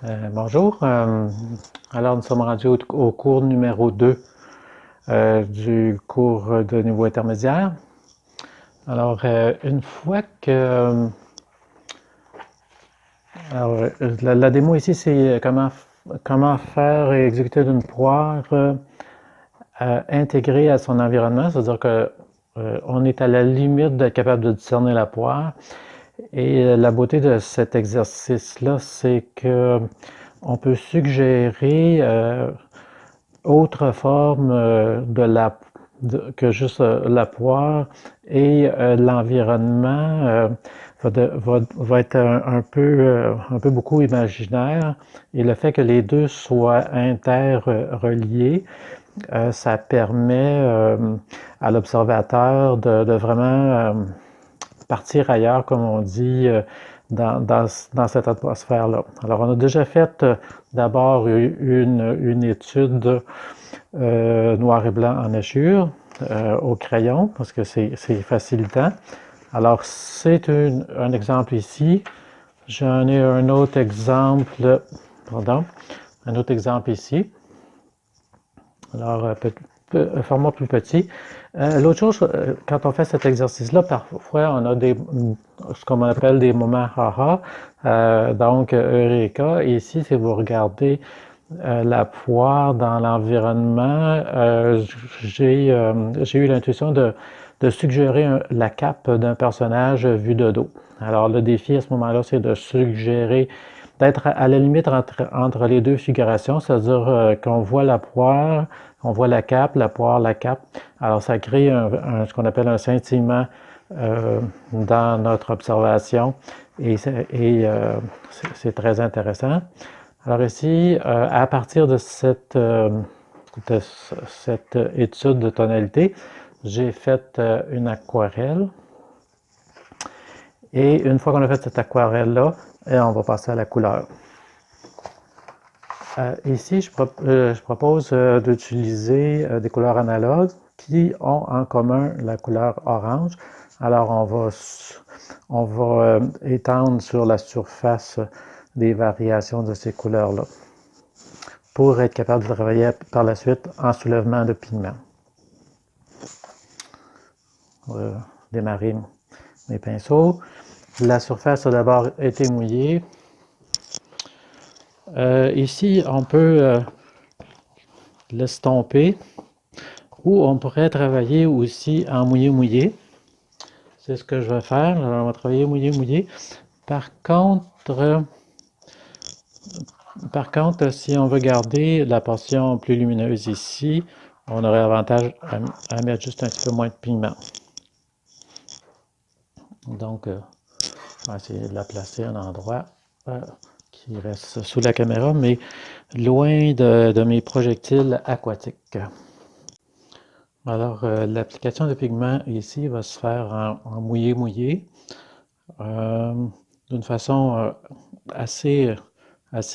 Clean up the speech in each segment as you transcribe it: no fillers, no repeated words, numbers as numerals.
Bonjour. Alors, nous sommes rendus au cours numéro 2 du cours de niveau intermédiaire. Alors, une fois que... la démo ici, c'est comment faire et exécuter une poire intégrée à son environnement. C'est-à-dire que on est à la limite d'être capable de discerner la poire. Et la beauté de cet exercice-là, c'est que on peut suggérer autre forme que juste la poire et l'environnement va être un peu beaucoup imaginaire et le fait que les deux soient interreliés, ça permet à l'observateur de vraiment partir ailleurs, comme on dit, dans cette atmosphère-là. Alors, on a déjà fait d'abord une étude noir et blanc en hachure au crayon, parce que c'est facilitant. Alors, c'est un exemple ici. J'en ai un autre exemple, pardon, un autre exemple ici. Alors, format plus petit. L'autre chose, quand on fait cet exercice-là, parfois on a ce qu'on appelle des moments haha, donc Eureka. Et ici, si vous regardez la poire dans l'environnement, j'ai eu l'intuition de suggérer la cape d'un personnage vu de dos. Alors le défi à ce moment-là, c'est de suggérer, d'être à la limite entre les deux figurations, c'est-à-dire qu'on voit la poire, on voit la cape, la poire, la cape. Alors ça crée ce qu'on appelle un scintillement dans notre observation et c'est très intéressant. Alors ici, à partir de cette étude de tonalité, j'ai fait une aquarelle. Et une fois qu'on a fait cette aquarelle-là, on va passer à la couleur. Ici, je propose d'utiliser des couleurs analogues qui ont en commun la couleur orange. Alors, on va étendre sur la surface des variations de ces couleurs-là pour être capable de travailler par la suite en soulèvement de pigments. On va démarrer mes pinceaux. La surface a d'abord été mouillée. Ici, on peut l'estomper ou on pourrait travailler aussi en mouillé-mouillé. C'est ce que je vais faire. Alors, on va travailler mouillé-mouillé. Par contre, si on veut garder la portion plus lumineuse ici, on aurait avantage à mettre juste un petit peu moins de pigment. Donc, on va essayer de la placer à un endroit qui reste sous la caméra, mais loin de mes projectiles aquatiques. Alors, l'application de pigment ici va se faire en mouillé-mouillé, d'une façon assez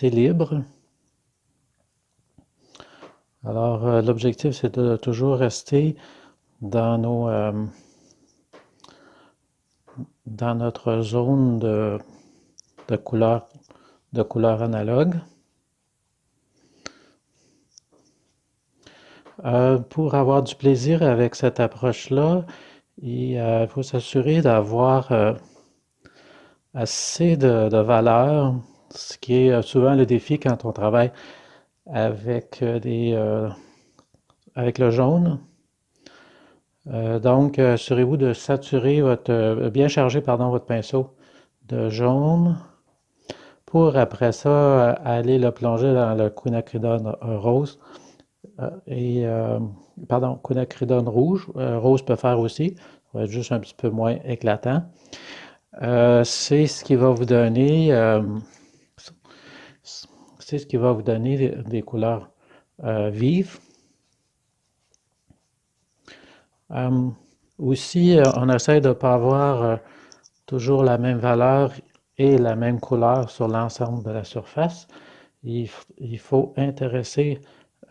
libre. Alors, l'objectif, c'est de toujours rester dans notre zone de couleur analogue. Pour avoir du plaisir avec cette approche-là, il faut s'assurer d'avoir assez de valeur, ce qui est souvent le défi quand on travaille avec avec le jaune. Donc, assurez-vous de saturer bien charger, pardon, votre pinceau de jaune pour après ça aller le plonger dans le quinacridone rose pardon, quinacridone rouge. Rose peut faire aussi, ça va être juste un petit peu moins éclatant. C'est ce qui va vous donner des couleurs vives. Aussi, on essaie de ne pas avoir toujours la même valeur et la même couleur sur l'ensemble de la surface. Il faut intéresser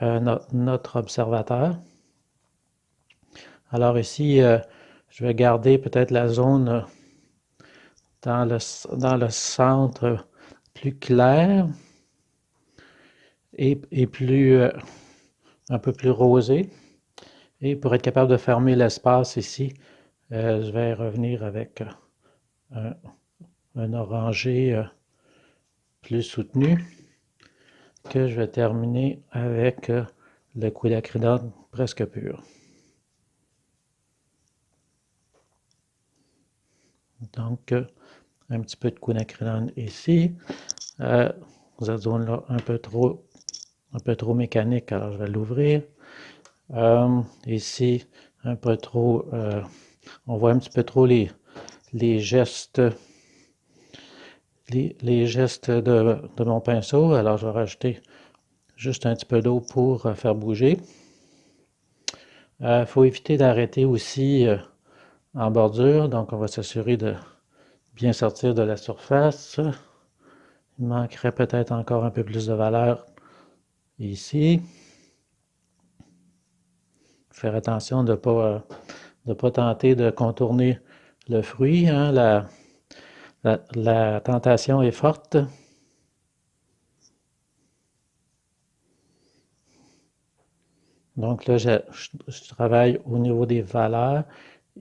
notre observateur. Alors ici, je vais garder peut-être la zone dans le centre plus clair. et plus, un peu plus rosé. Et pour être capable de fermer l'espace ici, je vais revenir avec un orangé plus soutenu, que je vais terminer avec le quinacridone presque pur. Donc, un petit peu de quinacridone ici. Cette zone-là un peu trop mécanique, alors je vais l'ouvrir. Ici, un peu trop, on voit un petit peu trop les gestes, les gestes de mon pinceau, alors je vais rajouter juste un petit peu d'eau pour faire bouger. Il faut éviter d'arrêter aussi en bordure, donc on va s'assurer de bien sortir de la surface. Il manquerait peut-être encore un peu plus de valeur ici. Faire attention de ne pas tenter de contourner le fruit, hein. La tentation est forte. Donc là, je travaille au niveau des valeurs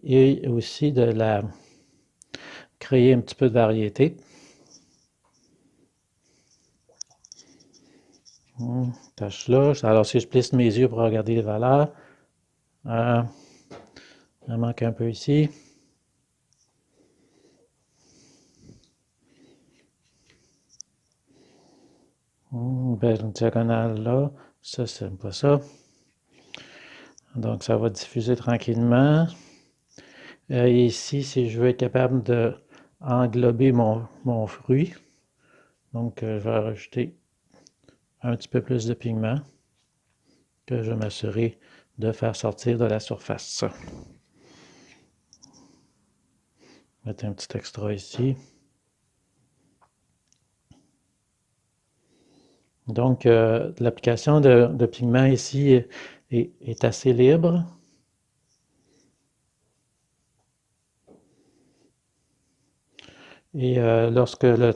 et aussi de créer un petit peu de variété. Tâche là. Alors, si je plisse mes yeux pour regarder les valeurs, il manque un peu ici. Belle diagonale là. Ça, c'est pas ça. Donc, ça va diffuser tranquillement. Ici, si je veux être capable de englober mon fruit, donc je vais rajouter un petit peu plus de pigment que je vais m'assurer de faire sortir de la surface. Mettre un petit extra ici. Donc, l'application de pigment ici est assez libre. Et lorsque le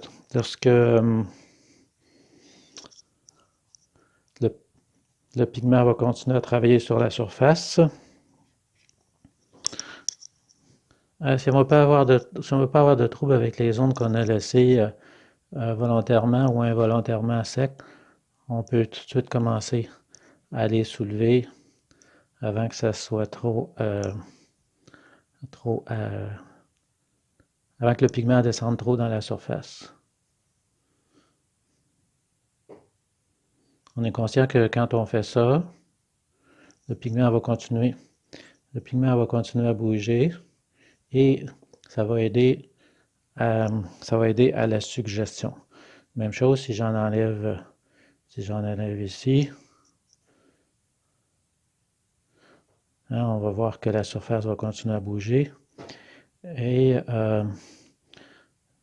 pigment va continuer à travailler sur la surface, si on ne veut pas avoir de trouble avec les zones qu'on a laissées volontairement ou involontairement sec, on peut tout de suite commencer à les soulever avant que ça soit avant que le pigment descende trop dans la surface. On est conscient que quand on fait ça, le pigment va continuer à bouger et ça va aider à la suggestion. Même chose si j'en enlève ici. Hein, on va voir que la surface va continuer à bouger. Et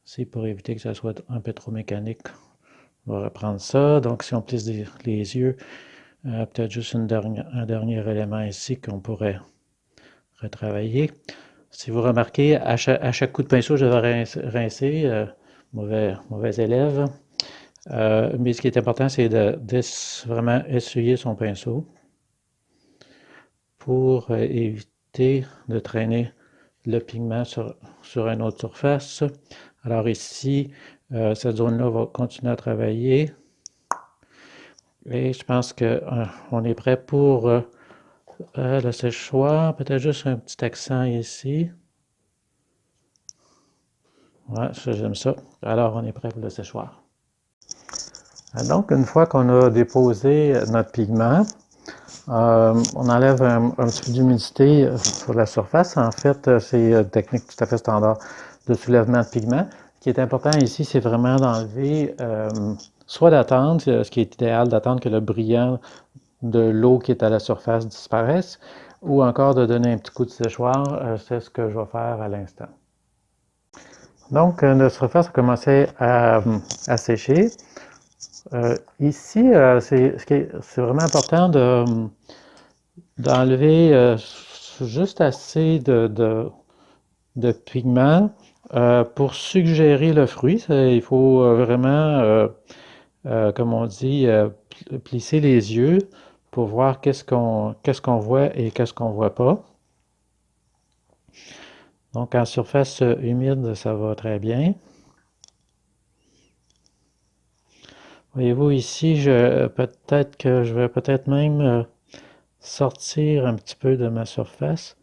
c'est pour éviter que ça soit un peu trop mécanique. On va reprendre ça. Donc, si on plisse les yeux, peut-être juste un dernier élément ici qu'on pourrait retravailler. Si vous remarquez, à chaque coup de pinceau, je vais rincer. Mauvais élève. Mais ce qui est important, c'est de vraiment essuyer son pinceau pour éviter de traîner le pigment sur une autre surface. Alors ici, cette zone-là va continuer à travailler. Et je pense qu'on est prêt pour le séchoir. Peut-être juste un petit accent ici. Ouais, j'aime ça. Alors, on est prêt pour le séchoir. Donc, une fois qu'on a déposé notre pigment, on enlève un petit peu d'humidité sur la surface. En fait, c'est une technique tout à fait standard de soulèvement de pigment. Ce qui est important ici, c'est vraiment d'enlever, soit d'attendre, ce qui est idéal, d'attendre que le brillant de l'eau qui est à la surface disparaisse, ou encore de donner un petit coup de séchoir. C'est ce que je vais faire à l'instant. Donc, notre surface a commencé à sécher. Ici, c'est vraiment important d'enlever juste assez de pigment pour suggérer le fruit. Il faut vraiment comme on dit, plisser les yeux pour voir qu'est-ce qu'on voit et qu'est-ce qu'on voit pas. Donc en surface humide, ça va très bien. Voyez-vous ici, peut-être que je vais peut-être même sortir un petit peu de ma surface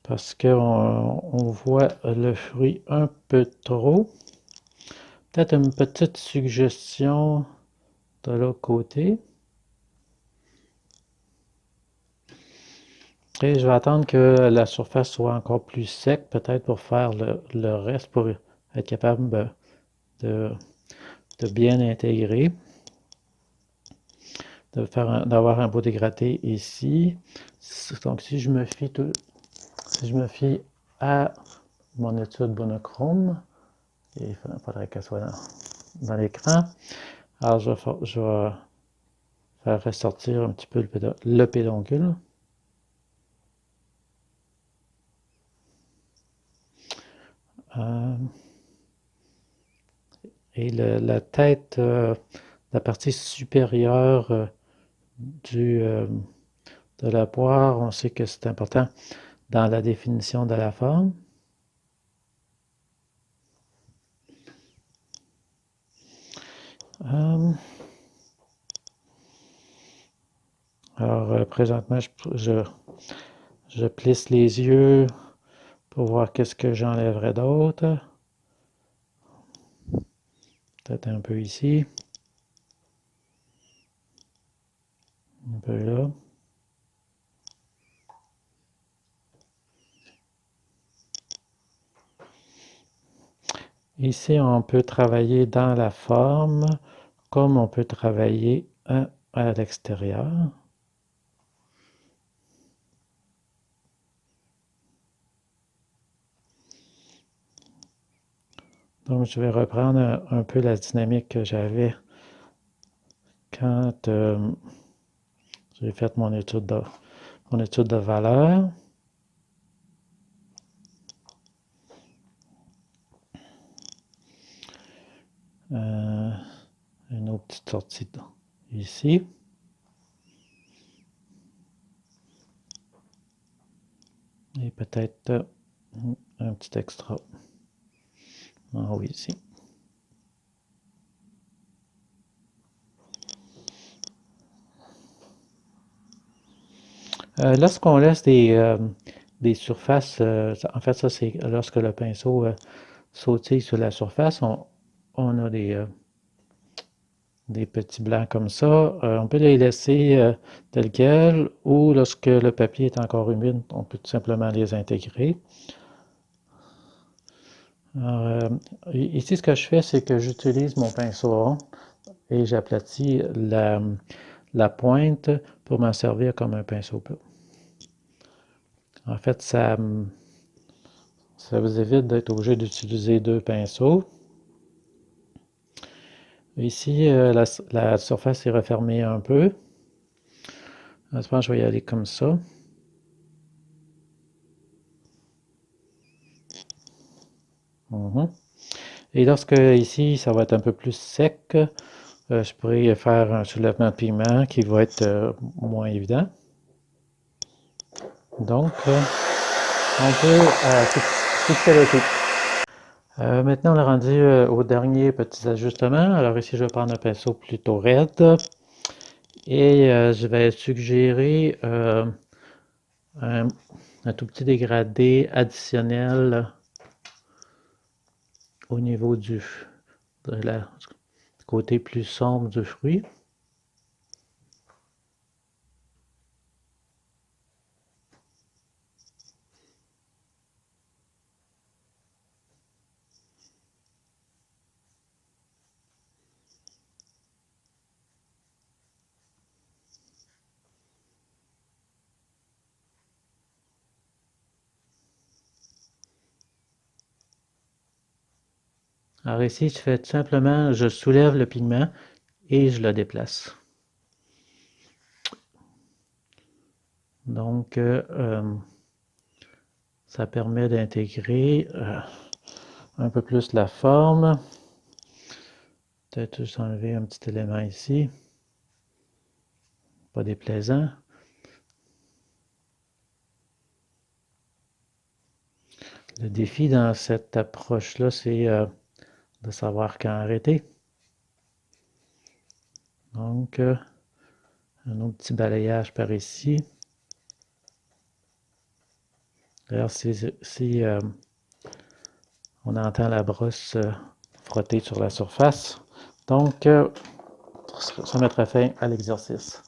parce qu'on voit le fruit un peu trop. Peut-être une petite suggestion de l'autre côté. Et je vais attendre que la surface soit encore plus sec, peut-être pour faire le reste, pour être capable de, de bien intégrer, d'avoir un beau dégradé ici. Donc si je me fie à mon étude monochrome, il faudrait qu'elle soit dans l'écran. Alors je vais faire ressortir un petit peu le pédoncule. Et la tête, la partie supérieure de la poire, on sait que c'est important dans la définition de la forme. Alors, présentement, je plisse les yeux pour voir qu'est-ce que j'enlèverais d'autre. Peut-être un peu ici. Un peu là. Ici, on peut travailler dans la forme comme on peut travailler à l'extérieur. Donc, je vais reprendre un peu la dynamique que j'avais quand j'ai fait mon étude de valeur. Une autre petite sortie ici. Et peut-être un petit extra en haut ici. Lorsqu'on laisse des surfaces, en fait ça c'est lorsque le pinceau sautille sur la surface, on a des petits blancs comme ça. On peut les laisser tels quels, ou lorsque le papier est encore humide, on peut tout simplement les intégrer. Alors, ici, ce que je fais, c'est que j'utilise mon pinceau rond et j'aplatis la pointe pour m'en servir comme un pinceau plat. En fait, ça vous évite d'être obligé d'utiliser deux pinceaux. Ici, la surface est refermée un peu. Je pense que je vais y aller comme ça. Et lorsque ici, ça va être un peu plus sec, je pourrais faire un soulèvement de pigment qui va être moins évident. Donc, on peut fixer le tout. Maintenant, on est rendu au dernier petit ajustement. Alors ici, je vais prendre un pinceau plutôt raide et je vais suggérer un tout petit dégradé additionnel au niveau du côté plus sombre du fruit. Alors ici, je fais tout simplement, je soulève le pigment et je le déplace. Donc, ça permet d'intégrer un peu plus la forme. peut-être juste enlever un petit élément ici. Pas déplaisant. Le défi dans cette approche-là, c'est de savoir quand arrêter. Donc, un autre petit balayage par ici. D'ailleurs, si on entend la brosse frotter sur la surface. Donc, ça mettra fin à l'exercice.